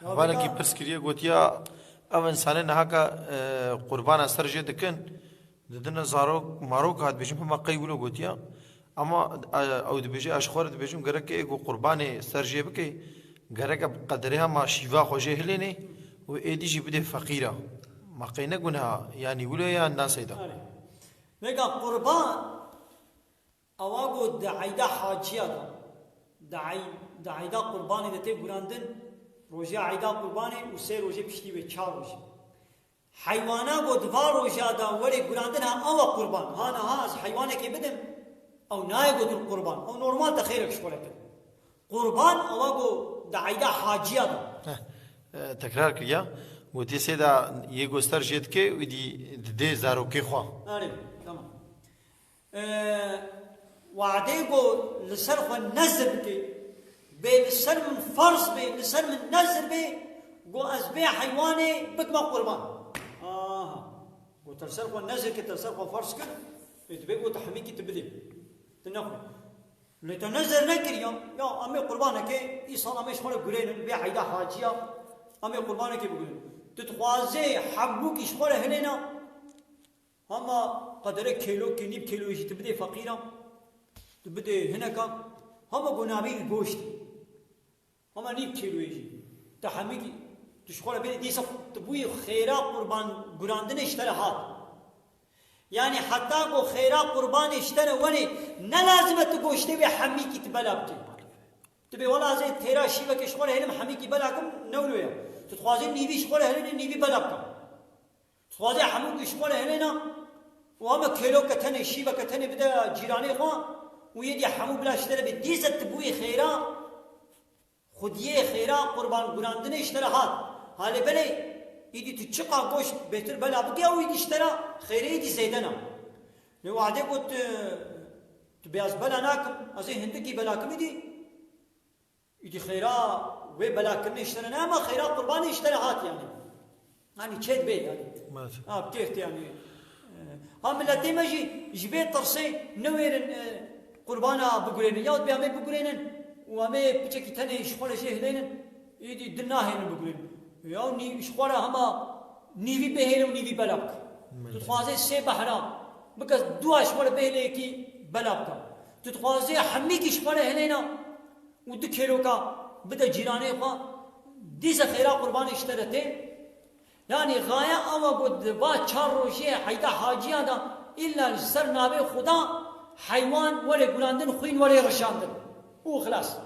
وانا کی پرسکریه گوتیا او انسان نه کا قربان سرجه دکن ددن زارو مارو کات بجم ما قیولو گوتیا اما او دبیجه اشخور دبیجم گره که گو قربان سرجه بکی گره که قدرها ما شیوا خوجه هلینه و ایدی جی بده فقیره ما قینه گناه یعنی ولی یا الناس ایدا نگا قربان اواگو دعیدا حاجیه دعیدا قربانی دته براندن روزی عیدا قربانی و سه روزی پشتی و چهار روزی حیوانا گو دوار روزی دا ولی براندن ها اوا قربان ها نه ها از حیوانه که بدم او نای گو دل قربان او نورمال تخیرک شکره کن قربان اواگو دعیدا حاجیه دا تکرار کیا گوتی سیدا یه گستر جد که و دی زارو که خواه آره تمام وعده گو لسر خو نظر بکی به لسر من فرض به لسر من نظر به گو از به حیوانه بکما قربان گو تلسر خو نظر که تلسر خو فرض کن اتبه گو تحمی کی تبدی تنخو لیتا نظر نکری یا امی قربانه که ای سال امیش خوره گرین به حیدا حاجیا امی قربانه که بگرین تتخوازه حبو کش خوره هلینا اما قدره کیلو که نیب کیلویشی تبدی فقیرم تبدي هناك هم قنابي البوشت هم نيب كيلويجي تحميكي تشخوره بين دي صف تبوي خيرا قربان قراندن اشتراهات يعني حتى قو خيرا قربان اشترى وني نلازم تقوشتي بحميكي تبلابتي تبي ولا زي تيرا شيبك اشخوره هلم حميكي بلاكم نولويا تتخوازي نيبي اشخوره هلم نيبي بلاكم تخوازي حموك اشخوره هلنا وهم كيلو كتني شيبه كتني بدا جيراني خو ويدي حمو بلا اشترى بديزة تبوي خيرا خديه خيرا قربان قراندن اشتراهات هالي بلي يدي تشقى قوش بيتر بلا بقى ويدي اشترى خيرا يدي زيدنا لو عادي قلت تبياز بلا ناكم ازي هندكي بلاكم يدي خيرا وي بلاكم اشترى ما خيرا قربان اشتراهات يعني تشد بي يعني بكيفت يعني هم التي ماجي جبيت طرسي نوير قربانا بقولين ياود بيامي بقولين وامي بتشكي تاني شخوره شيء هلين يدي دناهين بقولين ياو ني شخوره هما نيفي بهيل ونيفي بلابك تتخوازي سي بحرام بكس دوا شخوره بهيل كي بلابك تتخوازي حميكي شخوره هلينا ودكيلوكا بدا جيراني خوا ديزا خيرا قربان اشترته يعني غايه اما قد با چار روشي حيدا حاجيا دا الا سر نابي خدا حيوان ولا قراندن خوين ولا رشاندن وخلاص.